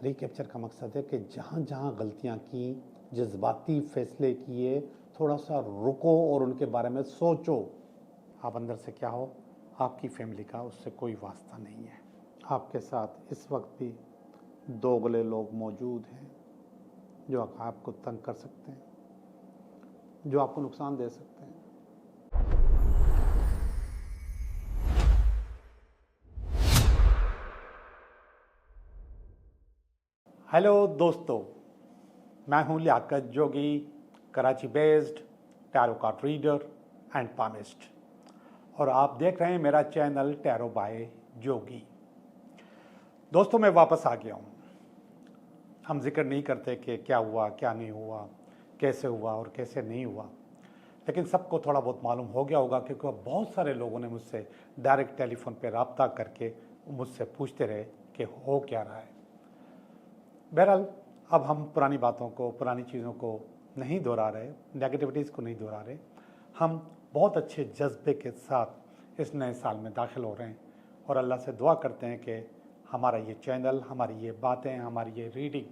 Recapture का मकसद है कि जहाँ जहाँ गलतियाँ की, जज्बाती फैसले किए, थोड़ा सा रुको और उनके बारे में सोचो। आप अंदर से क्या हो, आपकी फैमिली का उससे कोई वास्ता नहीं है। आपके साथ इस वक्त भी दोगले लोग मौजूद हैं जो आपको तंग कर सकते हैं, जो आपको नुकसान दे सकते हैं। हेलो दोस्तों, मैं हूं Liaquat Jogi, Karachi based tarot card reader and palmist, और आप देख रहे हैं मेरा चैनल टैरो बाय जोगी। दोस्तों, मैं वापस आ गया हूं। हम जिक्र नहीं करते कि क्या हुआ, क्या नहीं हुआ, कैसे हुआ और कैसे नहीं हुआ, लेकिन सबको थोड़ा बहुत मालूम हो गया होगा क्योंकि बहुत सारे लोगों ने मुझसे डायरेक्ट टेलीफोन पे रब्ता करके मुझसे पूछते रहे कि हो क्या रहा है। बहरहाल, अब हम पुरानी बातों को, पुरानी चीज़ों को नहीं दोहरा रहे, नेगेटिविटीज़ को नहीं दोहरा रहे। हम बहुत अच्छे जज्बे के साथ इस नए साल में दाखिल हो रहे हैं और अल्लाह से दुआ करते हैं कि हमारा ये चैनल, हमारी ये बातें, हमारी ये रीडिंग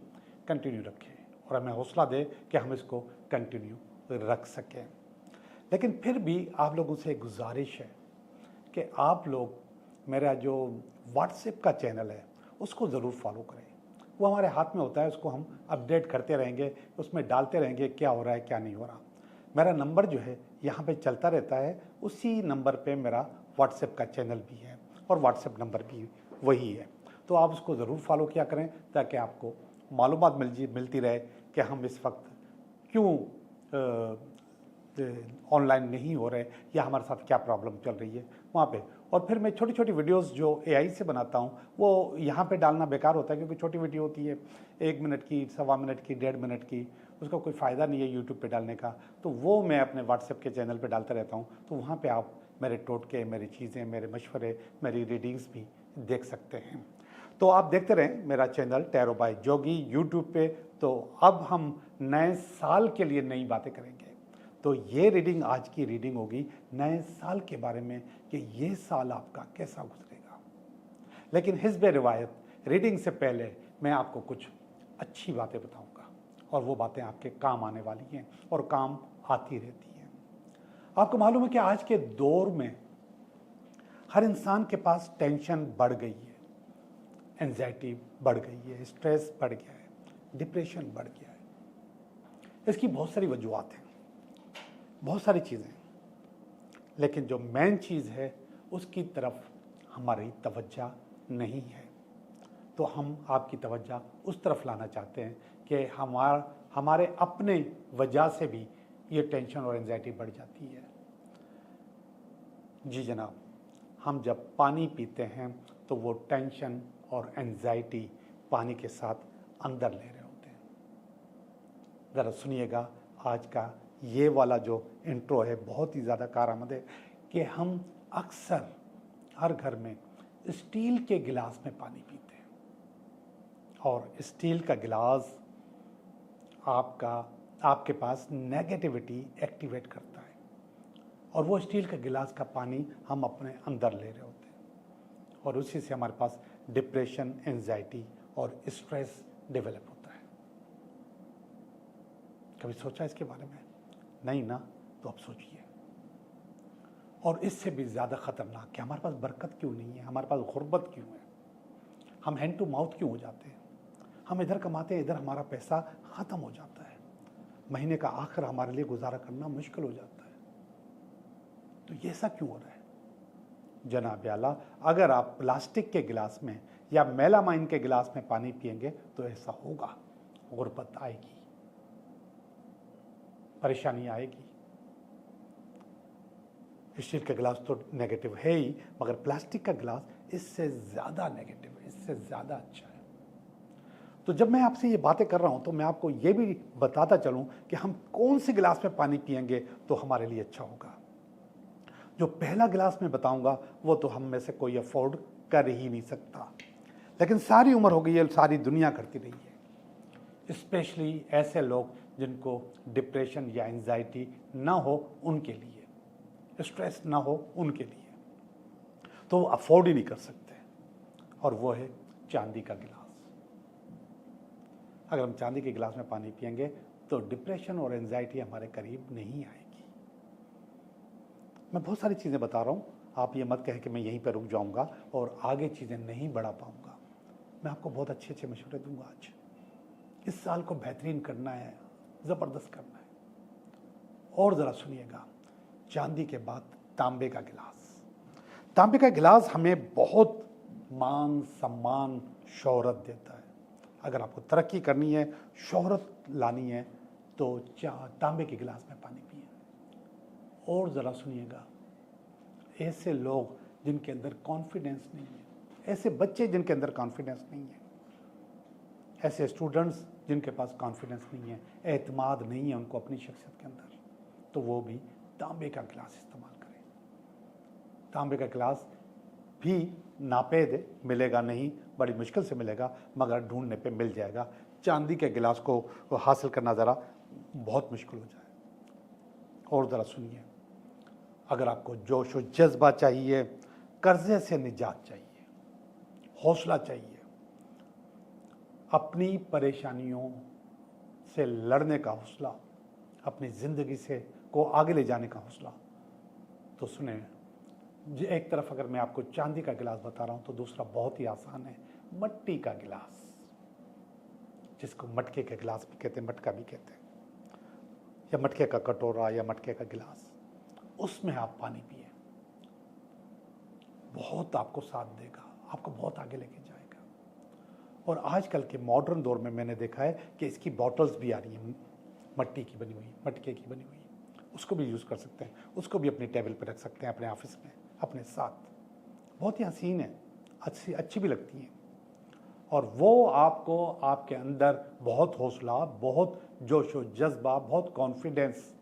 कंटिन्यू रखें और हमें हौसला दे कि हम इसको कंटिन्यू रख सकें। लेकिन फिर भी आप लोगों से एक गुजारिश है कि आप लोग मेरा जो व्हाट्सएप का चैनल है उसको ज़रूर फॉलो करें। वो हमारे हाथ में होता है, उसको हम अपडेट करते रहेंगे, उसमें डालते रहेंगे क्या हो रहा है, क्या नहीं हो रहा। मेरा नंबर जो है यहाँ पे चलता रहता है, उसी नंबर पे मेरा व्हाट्सएप का चैनल भी है और व्हाट्सएप नंबर भी वही है। तो आप उसको ज़रूर फॉलो किया करें ताकि आपको मालूमात मिलती रहे कि हम इस वक्त क्यों ऑनलाइन नहीं हो रहे या हमारे साथ क्या प्रॉब्लम चल रही है वहाँ पे। और फिर मैं छोटी छोटी वीडियोस जो एआई से बनाता हूँ वो यहाँ पे डालना बेकार होता है क्योंकि छोटी वीडियो होती है, 1 मिनट की, 1.25 मिनट की, 1.5 मिनट की, उसका कोई फ़ायदा नहीं है यूट्यूब पे डालने का। तो वो मैं अपने व्हाट्सएप के चैनल पे डालता रहता हूँ, तो वहाँ पे आप मेरे टोटके, मेरी चीज़ें, मेरे मशवरे, मेरी रीडिंग्स भी देख सकते हैं। तो आप देखते रहें मेरा चैनल टैरो बाय जोगी यूट्यूब पे। तो अब हम नए साल के लिए नई बातें करेंगे। तो ये रीडिंग, आज की रीडिंग होगी नए साल के बारे में कि ये साल आपका कैसा गुजरेगा। लेकिन हिस्बे रिवायत रीडिंग से पहले मैं आपको कुछ अच्छी बातें बताऊंगा और वो बातें आपके काम आने वाली हैं और काम आती रहती हैं। आपको मालूम है कि आज के दौर में हर इंसान के पास टेंशन बढ़ गई है, एंजाइटी बढ़ गई है, स्ट्रेस बढ़ गया है, डिप्रेशन बढ़ गया है। इसकी बहुत सारी वजूहत हैं, बहुत सारी चीज़ें, लेकिन जो मेन चीज़ है उसकी तरफ हमारी तवज्जो नहीं है। तो हम आपकी तवज्जो उस तरफ लाना चाहते हैं कि हमारे अपने वजह से भी ये टेंशन और एंजाइटी बढ़ जाती है। जी जनाब, हम जब पानी पीते हैं तो वो टेंशन और एंजाइटी पानी के साथ अंदर ले रहे होते हैं। ज़रा सुनिएगा, आज का ये वाला जो इंट्रो है बहुत ही ज़्यादा कारआमद है कि हम अक्सर हर घर में स्टील के गिलास में पानी पीते हैं और स्टील का गिलास आपके पास नेगेटिविटी एक्टिवेट करता है और वो स्टील का गिलास का पानी हम अपने अंदर ले रहे होते हैं और उसी से हमारे पास डिप्रेशन, एंजाइटी और स्ट्रेस डेवलप होता है। कभी सोचा इसके बारे में? नहीं ना? तो अब सोचिए। और इससे भी ज़्यादा ख़तरनाक कि हमारे पास बरकत क्यों नहीं है, हमारे पास गुर्बत क्यों है, हम हैंड टू माउथ क्यों हो जाते हैं, हम इधर कमाते हैं, इधर हमारा पैसा ख़त्म हो जाता है, महीने का आखिर हमारे लिए गुजारा करना मुश्किल हो जाता है। तो ये ऐसा क्यों हो रहा है? जनाब आला, अगर आप प्लास्टिक के गिलास में या मेलामाइन के गिलास में पानी पिएंगे तो ऐसा होगा, गुर्बत आएगी, परेशानी आएगी। स्टील का गिलास तो नेगेटिव है ही, मगर प्लास्टिक का गिलास इससे ज़्यादा नेगेटिव है, इससे ज़्यादा अच्छा है। तो जब मैं आपसे ये बातें कर रहा हूँ तो मैं आपको ये भी बताता चलूँ कि हम कौन से गिलास में पानी पिएंगे तो हमारे लिए अच्छा होगा। जो पहला गिलास मैं बताऊँगा वो तो हम में से कोई अफोर्ड कर ही नहीं सकता, लेकिन सारी उम्र हो गई है, सारी दुनिया करती रही है। स्पेशली ऐसे लोग जिनको डिप्रेशन या एंजाइटी ना हो उनके लिए, स्ट्रेस ना हो उनके लिए, तो वो अफोर्ड ही नहीं कर सकते, और वो है चांदी का गिलास। अगर हम चांदी के गिलास में पानी पिएंगे तो डिप्रेशन और एंजाइटी हमारे करीब नहीं आएगी। मैं बहुत सारी चीज़ें बता रहा हूँ, आप ये मत कहें कि मैं यहीं पर रुक जाऊँगा और आगे चीज़ें नहीं बढ़ा पाऊँगा। मैं आपको बहुत अच्छे अच्छे मशवरे दूंगा। आज इस साल को बेहतरीन करना है, ज़बरदस्त करना है। और ज़रा सुनिएगा, चांदी के बाद तांबे का गिलास। तांबे का गिलास हमें बहुत मान सम्मान शोहरत देता है। अगर आपको तरक्की करनी है, शोहरत लानी है, तो तांबे के गिलास में पानी पिए। और ज़रा सुनिएगा, ऐसे लोग जिनके अंदर कॉन्फिडेंस नहीं है, ऐसे बच्चे जिनके अंदर कॉन्फिडेंस नहीं है, ऐसे स्टूडेंट्स जिनके पास कॉन्फिडेंस नहीं है, एतमाद नहीं है उनको अपनी शख्सियत के अंदर, तो वो भी तांबे का गिलास इस्तेमाल करें। तांबे का गिलास भी नापेद मिलेगा नहीं, बड़ी मुश्किल से मिलेगा, मगर ढूंढने पे मिल जाएगा। चांदी के गिलास को हासिल करना ज़रा बहुत मुश्किल हो जाए। और ज़रा सुनिए, अगर आपको जोश व जज्बा चाहिए, कर्जे से निजात चाहिए, हौसला चाहिए, अपनी परेशानियों से लड़ने का हौसला, अपनी ज़िंदगी से को आगे ले जाने का हौसला, तो सुने, एक तरफ अगर मैं आपको चांदी का गिलास बता रहा हूं तो दूसरा बहुत ही आसान है, मट्टी का गिलास, जिसको मटके का गिलास भी कहते हैं, मटका भी कहते हैं, या मटके का कटोरा या मटके का गिलास। उसमें आप पानी पिए, बहुत आपको साथ देगा, आपको बहुत आगे लेके जाएगा। और आजकल के मॉडर्न दौर में मैंने देखा है कि इसकी बॉटल्स भी आ रही हैं, मट्टी की बनी हुई, मटके की बनी हुई, उसको भी यूज़ कर सकते हैं, उसको भी अपनी टेबल पर रख सकते हैं, अपने ऑफिस में अपने साथ। बहुत ही हसीन है, अच्छी भी लगती हैं, और वो आपको आपके अंदर बहुत हौसला, बहुत जोश व जज्बा, बहुत कॉन्फिडेंस,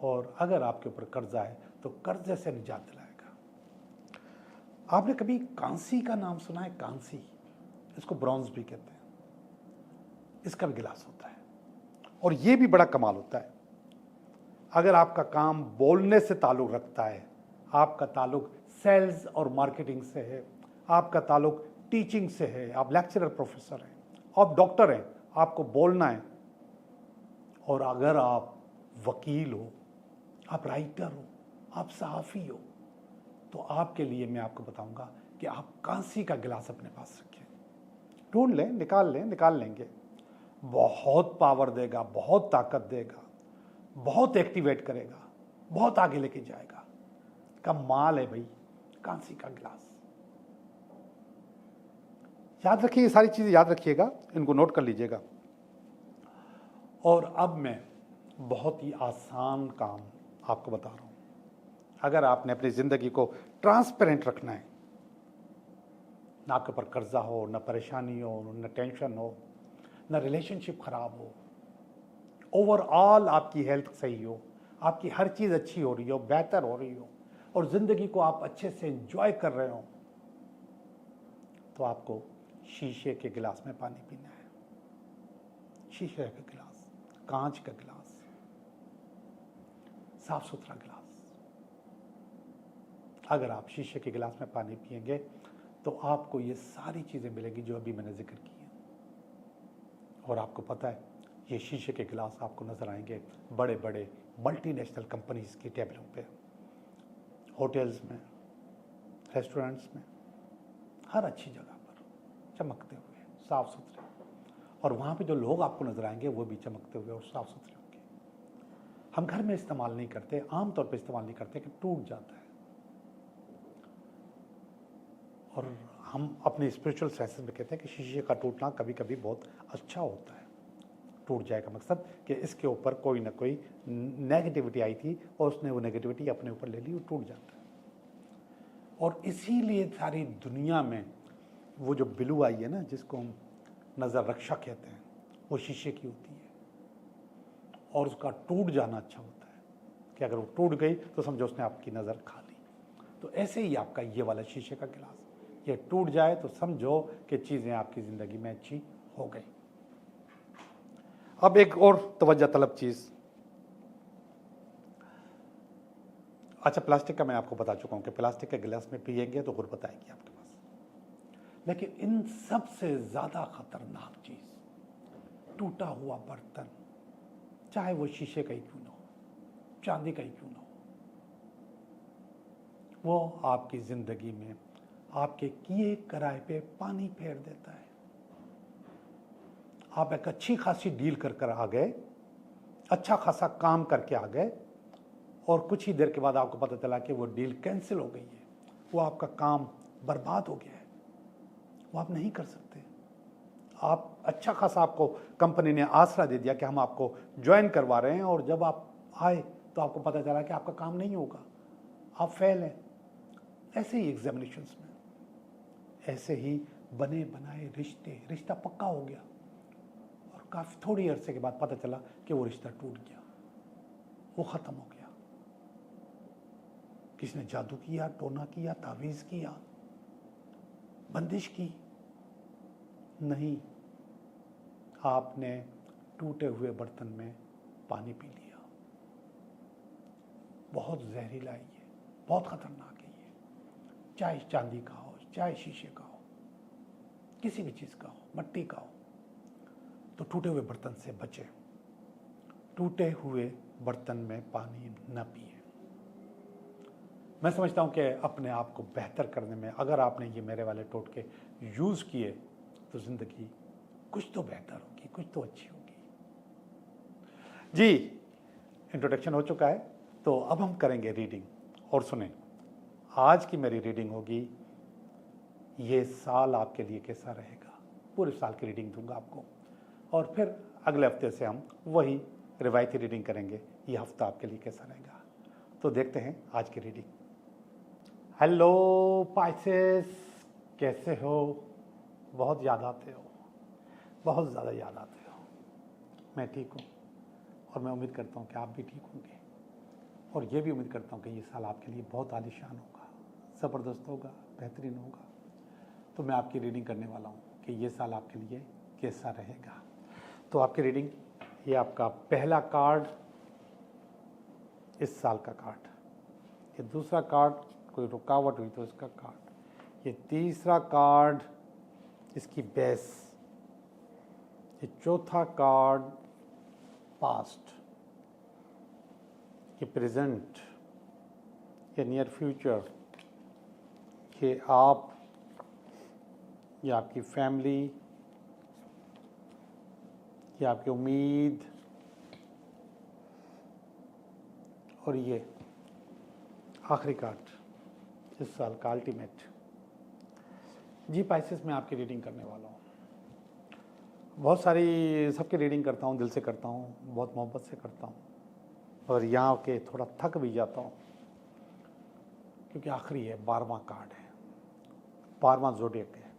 और अगर आपके ऊपर कर्जा है तो कर्जे से निजात दिलाएगा। आपने कभी कांसी का नाम सुना है? कांसी, इसको ब्रॉन्ज भी कहते हैं, इसका भी गिलास होता है, और ये भी बड़ा कमाल होता है। अगर आपका काम बोलने से ताल्लुक़ रखता है, आपका ताल्लुक़ सेल्स और मार्केटिंग से है, आपका ताल्लुक़ टीचिंग से है, आप लेक्चरर प्रोफेसर हैं, आप डॉक्टर हैं, आपको बोलना है, और अगर आप वकील हो, आप राइटर हो, आप सहाफ़ी हो, तो आपके लिए मैं आपको बताऊंगा कि आप कांसी का गिलास अपने पास रखें। ढूंढ लें, निकाल लेंगे, बहुत पावर देगा, बहुत ताकत देगा, बहुत एक्टिवेट करेगा, बहुत आगे लेके जाएगा। कमाल है भाई, कांसी का गिलास। याद रखिए, ये सारी चीज़ें याद रखिएगा, इनको नोट कर लीजिएगा। और अब मैं बहुत ही आसान काम आपको बता रहा हूँ। अगर आपने अपनी ज़िंदगी को ट्रांसपेरेंट रखना है, ना आपके ऊपर कर्जा हो, ना परेशानी हो, ना टेंशन हो, ना रिलेशनशिप ख़राब हो, ओवरऑल आपकी हेल्थ सही हो, आपकी हर चीज़ अच्छी हो रही हो, बेहतर हो रही हो, और ज़िंदगी को आप अच्छे से एंजॉय कर रहे हो, तो आपको शीशे के गिलास में पानी पीना है। शीशे का गिलास, कांच का गिलास, साफ सुथरा गिलास। अगर आप शीशे के गिलास में पानी पिएंगे तो आपको ये सारी चीज़ें मिलेंगी जो अभी मैंने जिक्र की हैं। और आपको पता है, ये शीशे के गिलास आपको नज़र आएंगे बड़े बड़े मल्टीनेशनल कंपनीज़ की टेबलों पे, होटल्स में, रेस्टोरेंट्स में, हर अच्छी जगह पर चमकते हुए, साफ़ सुथरे। और वहाँ पे जो लोग आपको नज़र आएंगे वो भी चमकते हुए और साफ़ सुथरे होंगे। हम घर में इस्तेमाल नहीं करते, आमतौर पे इस्तेमाल नहीं करते कि टूट जाता है। और हम अपने स्पिरिचुअल साइंस में कहते हैं कि शीशे का टूटना कभी कभी बहुत अच्छा होता है। टूट जाए का मकसद कि इसके ऊपर कोई ना कोई नेगेटिविटी आई थी और उसने वो नेगेटिविटी अपने ऊपर ले ली, वो टूट जाता है। और इसीलिए सारी दुनिया में वो जो बिलू आई है ना, जिसको हम नज़र रक्षा कहते हैं, वो शीशे की होती है, और उसका टूट जाना अच्छा होता है कि अगर वो टूट गई तो समझो उसने आपकी नज़र खा ली। तो ऐसे ही आपका ये वाला शीशे का गिलास, ये टूट जाए तो समझो कि चीज़ें आपकी ज़िंदगी में अच्छी हो गई। अब एक और तवज्जो तलब चीज़, अच्छा प्लास्टिक का मैं आपको बता चुका हूँ कि प्लास्टिक के गिलास में पिएंगे तो गुर्बत आएगी आपके पास। लेकिन इन सब से ज़्यादा खतरनाक चीज़ टूटा हुआ बर्तन, चाहे वो शीशे का ही क्यों ना हो, चांदी का ही क्यों ना हो, वो आपकी जिंदगी में आपके किए कराए पे पानी फेर देता है। आप एक अच्छी खासी डील कर आ गए, अच्छा खासा काम करके आ गए, और कुछ ही देर के बाद आपको पता चला कि वो डील कैंसिल हो गई है, वो आपका काम बर्बाद हो गया है, वो आप नहीं कर सकते। आप अच्छा खासा, आपको कंपनी ने आसरा दे दिया कि हम आपको ज्वाइन करवा रहे हैं, और जब आप आए तो आपको पता चला कि आपका काम नहीं होगा, आप फेल हैं। ऐसे ही एग्जामिनेशंस में, ऐसे ही बने बनाए रिश्ता पक्का हो गया, और काफ़ी थोड़ी अरसे के बाद पता चला कि वो रिश्ता टूट गया, वो ख़त्म हो गया। किसने जादू किया, टोना किया, तावीज़ किया, बंदिश की? नहीं, आपने टूटे हुए बर्तन में पानी पी लिया। बहुत जहरीला है ये, बहुत खतरनाक है ये, चाहे चांदी का हो, चाहे शीशे का हो, किसी भी चीज़ का हो, मट्टी का हो। तो टूटे हुए बर्तन से बचें, टूटे हुए बर्तन में पानी न पिए। मैं समझता हूँ कि अपने आप को बेहतर करने में अगर आपने ये मेरे वाले टोटके यूज़ किए तो ज़िंदगी कुछ तो बेहतर होगी, कुछ तो अच्छी होगी। जी, इंट्रोडक्शन हो चुका है, तो अब हम करेंगे रीडिंग। और सुने, आज की मेरी रीडिंग होगी, ये साल आपके लिए कैसा रहेगा। पूरे साल की रीडिंग दूंगा आपको, और फिर अगले हफ्ते से हम वही रिवायती रीडिंग करेंगे, ये हफ्ता आपके लिए कैसा रहेगा। तो देखते हैं आज की रीडिंग। हेलो पाइसेस, कैसे हो? बहुत याद आते हो, बहुत ज़्यादा याद आते हो। मैं ठीक हूँ, और मैं उम्मीद करता हूँ कि आप भी ठीक होंगे, और ये भी उम्मीद करता हूँ कि ये साल आपके लिए बहुत आलीशान होगा, ज़बरदस्त होगा, बेहतरीन होगा। तो मैं आपकी रीडिंग करने वाला हूँ कि ये साल आपके लिए कैसा रहेगा। तो आपकी रीडिंग, ये आपका पहला कार्ड, इस साल का कार्ड। ये दूसरा कार्ड, कोई रुकावट हुई तो इसका कार्ड। ये तीसरा कार्ड, इसकी बेस। ये चौथा कार्ड, पास्ट। ये प्रेजेंट, ये नियर फ्यूचर, ये आप, ये आपकी फैमिली, ये आपकी उम्मीद, और ये आखिरी कार्ड, इस साल का अल्टीमेट। जी पाइसेस, मैं आपकी रीडिंग करने वाला हूँ। बहुत सारी सबकी रीडिंग करता हूँ, दिल से करता हूँ, बहुत मोहब्बत से करता हूँ, और यहाँ के थोड़ा थक भी जाता हूँ, क्योंकि आखिरी है, 12वां कार्ड है, 12वां ज़ोडिएक है,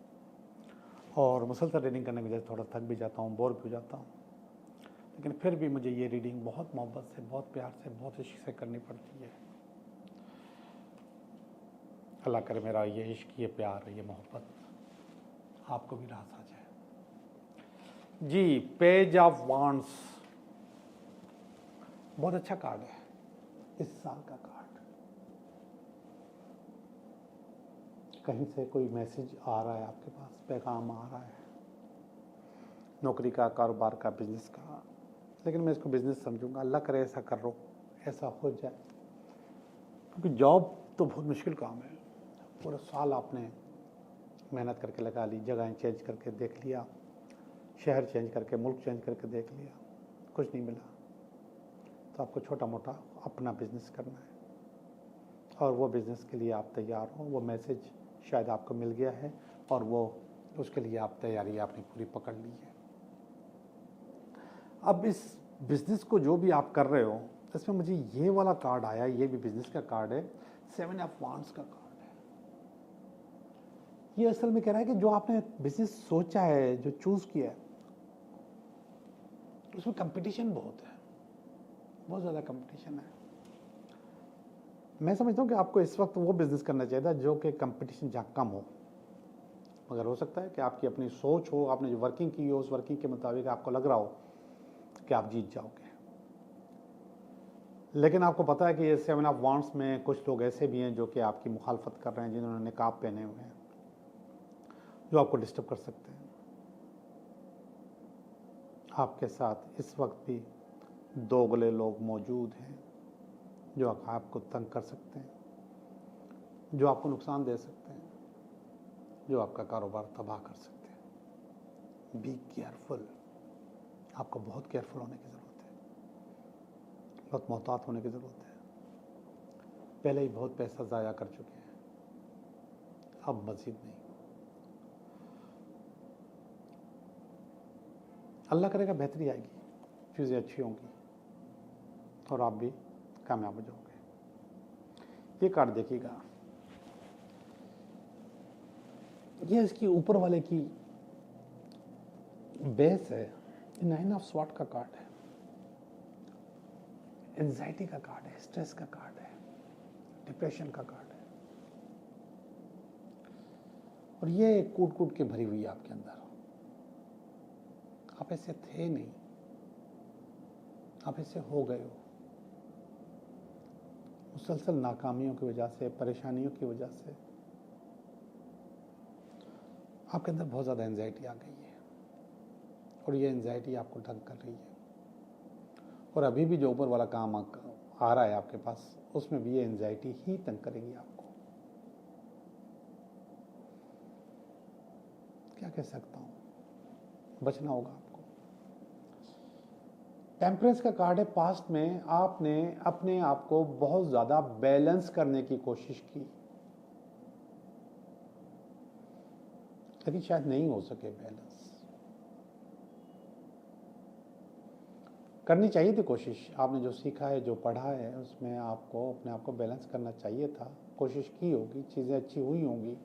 और मुसलसल रीडिंग करने की वजह से थोड़ा थक भी जाता हूँ, बोर भी हो जाता हूँ। लेकिन फिर भी मुझे ये रीडिंग बहुत मोहब्बत से, बहुत प्यार से, बहुत इश्क से करनी पड़ती है। अल्लाह करे मेरा ये इश्क, ये प्यार, ये मोहब्बत आपको भी रास आ जाए। जी, पेज ऑफ वांड्स, बहुत अच्छा कार्ड है, इस साल का कार्ड। कहीं से कोई मैसेज आ रहा है आपके पास, पैगाम आ रहा है, नौकरी का, कारोबार का, बिजनेस का, लेकिन मैं इसको बिजनेस समझूंगा। अल्लाह करे ऐसा कर लो, ऐसा हो जाए, क्योंकि जॉब तो बहुत मुश्किल काम है। पूरा साल आपने मेहनत करके लगा ली, जगहें चेंज करके देख लिया, शहर चेंज करके, मुल्क चेंज करके देख लिया, कुछ नहीं मिला। तो आपको छोटा मोटा अपना बिजनेस करना है, और वो बिज़नेस के लिए आप तैयार हो। वो मैसेज शायद आपको मिल गया है, और वो उसके लिए आप तैयारी आपने पूरी पकड़ ली है। अब इस बिज़नेस को जो भी आप कर रहे हो, इसमें मुझे ये वाला कार्ड आया, ये भी बिज़नेस का कार्ड है, 7 ऑफ वांड्स का कार्ड है। ये असल में कह रहा है कि जो आपने बिज़नेस सोचा है, जो चूज़ किया है, उसमें कंपटीशन बहुत है, बहुत ज़्यादा कंपटीशन है। मैं समझता हूँ कि आपको इस वक्त वो बिज़नेस करना चाहिए था जो कि कंपटीशन जहाँ कम हो, मगर हो सकता है कि आपकी अपनी सोच हो, आपने जो वर्किंग की हो, उस वर्किंग के मुताबिक आपको लग रहा हो कि आप जीत जाओगे। लेकिन आपको पता है कि ये 7 ऑफ वांड्स में कुछ लोग ऐसे भी हैं जो कि आपकी मुखालफत कर रहे हैं, जिन्होंने निकाब पहने हुए हैं, जो आपको डिस्टर्ब कर सकते हैं। आपके साथ इस वक्त भी दोगले लोग मौजूद हैं जो आपको तंग कर सकते हैं, जो आपको नुकसान दे सकते हैं, जो आपका कारोबार तबाह कर सकते हैं। Be careful. आपको बहुत केयरफुल होने की ज़रूरत है, बहुत मोहतात होने की ज़रूरत है। पहले ही बहुत पैसा ज़ाया कर चुके हैं, अब मज़ीद नहीं। अल्लाह करेगा बेहतरी आएगी, चीज़ें अच्छी होंगी और आप भी कामयाब हो जाओगे। ये कार्ड देखिएगा, ये इसकी ऊपर वाले की बेस है। 9 ऑफ स्वॉर्ड का कार्ड है, एंजाइटी का कार्ड है, स्ट्रेस का कार्ड है, डिप्रेशन का कार्ड है। और ये कूट कूट के भरी हुई है आपके अंदर। आप ऐसे थे नहीं, आप ऐसे हो गए हो। मुसलसल नाकामियों की वजह से, परेशानियों की वजह से आपके अंदर बहुत ज़्यादा एंजाइटी आ गई है और ये एंजाइटी आपको तंग कर रही है। और अभी भी जो ऊपर वाला काम आ रहा है आपके पास, उसमें भी ये एंजाइटी ही तंग करेगी आपको। क्या कह सकता हूँ, बचना होगा आपको। टेम्परेंस का कार्ड है। पास्ट में आपने अपने आप को बहुत ज़्यादा बैलेंस करने की कोशिश की, लेकिन शायद नहीं हो सके बैलेंस। करनी चाहिए थी कोशिश। आपने जो सीखा है, जो पढ़ा है, उसमें आपको अपने आप को बैलेंस करना चाहिए था। कोशिश की होगी, चीज़ें अच्छी हुई होंगी,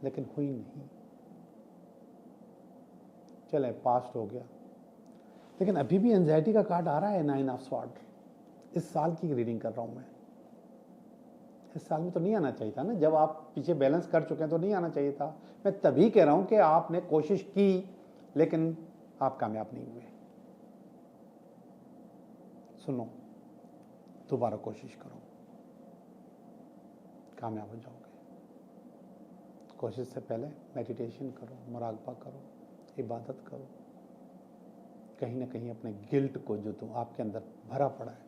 लेकिन हुई नहीं। चले, पास्ट हो गया। लेकिन अभी भी एंजाइटी का कार्ड आ रहा है, 9 ऑफ स्वॉर्ड। इस साल की रीडिंग कर रहा हूं मैं। इस साल में तो नहीं आना चाहिए था ना, जब आप पीछे बैलेंस कर चुके हैं तो नहीं आना चाहिए था। मैं तभी कह रहा हूं कि आपने कोशिश की लेकिन आप कामयाब नहीं हुए। सुनो, दोबारा कोशिश करो, कामयाब हो जाओगे। कोशिश से पहले मेडिटेशन करो, मुराकबा करो, इबादत करो। कहीं ना कहीं अपने गिल्ट को, जो तुम आपके अंदर भरा पड़ा है,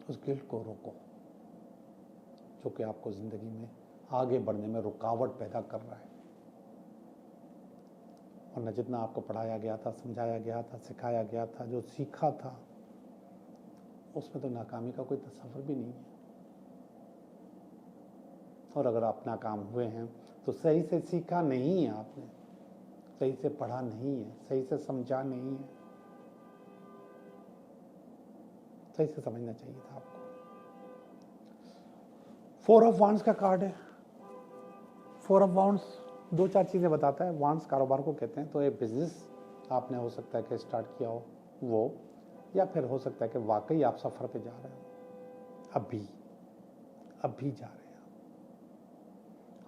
उस गिल्ट को रोको, जो कि आपको जिंदगी में आगे बढ़ने में रुकावट पैदा कर रहा है। और न जितना आपको पढ़ाया गया था, समझाया गया था, सिखाया गया था, जो सीखा था, उसमें तो नाकामी का कोई तस्वर भी नहीं है। और अगर आप नाकाम हुए हैं तो सही से सीखा नहीं है आपने, सही से पढ़ा नहीं है, सही से समझा नहीं है। सही से समझना चाहिए था आपको। 4 ऑफ वांड्स का कार्ड है। 4 ऑफ वांड्स 2-4 चीज़ें बताता है। वांड्स कारोबार को कहते हैं। तो ये बिजनेस आपने हो सकता है कि स्टार्ट किया हो वो, या फिर हो सकता है कि वाकई आप सफ़र पे जा रहे हो। अभी जा रहे हैं।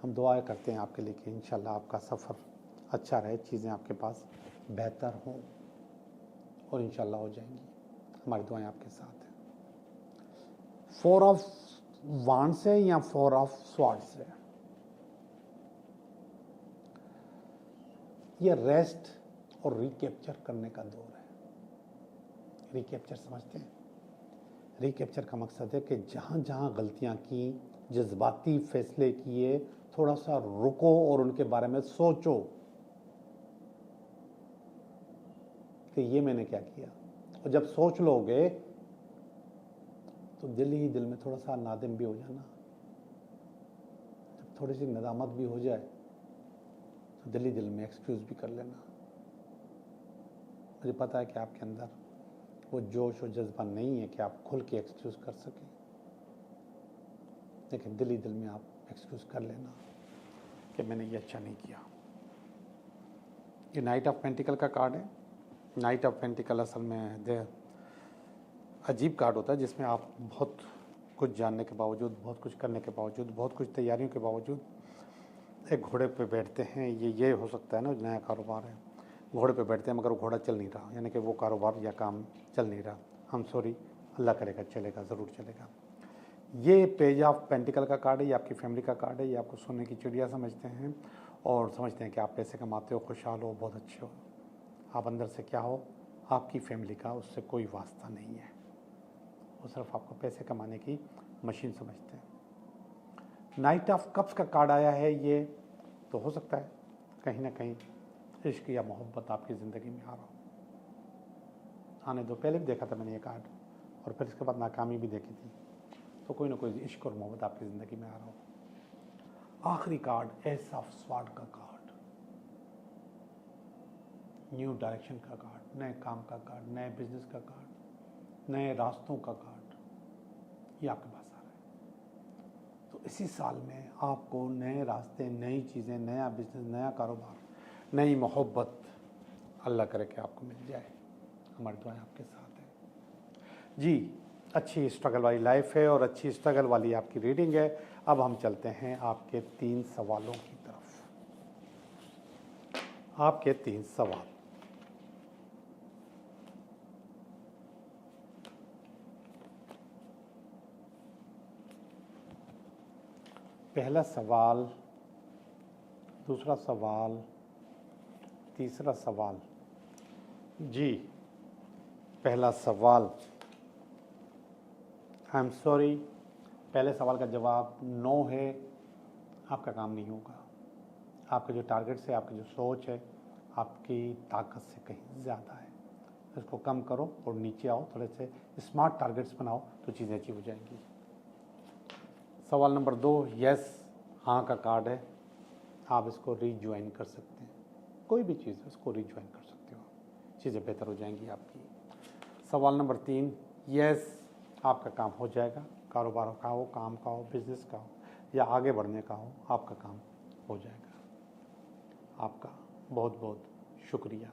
हम दुआ करते हैं आपके लिए कि इंशाल्लाह आपका सफ़र अच्छा रहे, चीज़ें आपके पास बेहतर हों, और इंशाल्लाह हो जाएंगी। हमारी दुआएं आपके साथ हैं। 4 ऑफ वांड्स है या 4 ऑफ स्वॉर्ड्स है। ये रेस्ट और रिकैप्चर करने का दौर है। रिकैप्चर समझते हैं? रिकैप्चर का मकसद है कि जहाँ जहाँ गलतियाँ की, जज्बाती फैसले किए, थोड़ा सा रुको और उनके बारे में सोचो कि ये मैंने क्या किया। और जब सोच लोगे तो दिल ही दिल में थोड़ा सा नादिम भी हो जाना। जब थोड़ी सी नदामत भी हो जाए तो दिल ही दिल में एक्सक्यूज़ भी कर लेना। मुझे पता है कि आपके अंदर वो जोश और जज्बा नहीं है कि आप खुल के एक्सक्यूज़ कर सकें, लेकिन दिल ही दिल में आप एक्सक्यूज़ कर लेना कि मैंने ये अच्छा नहीं किया। ये नाइट ऑफ पेंटिकल का कार्ड है। नाइट ऑफ पेंटिकल असल में अजीब कार्ड होता है, जिसमें आप बहुत कुछ जानने के बावजूद, बहुत कुछ करने के बावजूद, बहुत कुछ तैयारियों के बावजूद एक घोड़े पे बैठते हैं। ये हो सकता है ना, नया कारोबार है, घोड़े पे बैठते हैं मगर वो घोड़ा चल नहीं रहा, यानी कि वो कारोबार या काम चल नहीं रहा। हम सॉरी, अल्लाह करेगा चलेगा, ज़रूर चलेगा। ये पेज ऑफ पेंटिकल का कार्ड है, ये आपकी फैमिली का कार्ड है। ये आपको सोने की चिड़िया समझते हैं और समझते हैं कि आप पैसे कमाते हो, खुशहाल हो, बहुत अच्छे हो। आप अंदर से क्या हो, आपकी फैमिली का उससे कोई वास्ता नहीं है। वो सिर्फ आपको पैसे कमाने की मशीन समझते हैं। नाइट ऑफ कप्स का कार्ड आया है, ये तो हो सकता है कहीं ना कहीं इश्क या मोहब्बत आपकी ज़िंदगी में आ रहा हो। आने दो, पहले भी देखा था मैंने ये कार्ड और फिर इसके बाद नाकामी भी देखी थी, तो कोई ना कोई इश्क और मोहब्बत आपकी ज़िंदगी में आ रहा हो। आखिरी कार्ड एस ऑफ स्वॉर्ड का कार्ड, न्यू डायरेक्शन का कार्ड, नए काम का कार्ड, नए बिजनेस का कार्ड, नए रास्तों का कार्ड, ये आपके पास आ रहा है। तो इसी साल में आपको नए रास्ते, नई चीज़ें, नया बिजनेस, नया कारोबार, नई मोहब्बत अल्लाह करे कि आपको मिल जाए। हमारी दुआएं आपके साथ हैं जी। अच्छी स्ट्रगल वाली लाइफ है और अच्छी स्ट्रगल वाली आपकी रीडिंग है। अब हम चलते हैं आपके 3 सवालों की तरफ। आपके 3 सवाल। पहला सवाल, दूसरा सवाल, तीसरा सवाल जी। पहला सवाल, आई एम सॉरी, पहले सवाल का जवाब नो है। आपका काम नहीं होगा। आपके जो टारगेट्स है, आपकी जो सोच है, आपकी ताकत से कहीं ज़्यादा है। इसको कम करो और नीचे आओ, थोड़े से स्मार्ट टारगेट्स बनाओ तो चीज़ें अचीव हो जाएंगी। सवाल नंबर 2, यस, हाँ का कार्ड है। आप इसको रीज्वाइन कर सकते हैं, कोई भी चीज़ है उसको रीज्वाइन कर सकते हो, चीज़ें बेहतर हो जाएंगी आपकी। सवाल नंबर 3, यस, आपका काम हो जाएगा। कारोबार का हो, काम का हो, बिजनेस का हो या आगे बढ़ने का हो, आपका काम हो जाएगा। आपका बहुत बहुत शुक्रिया।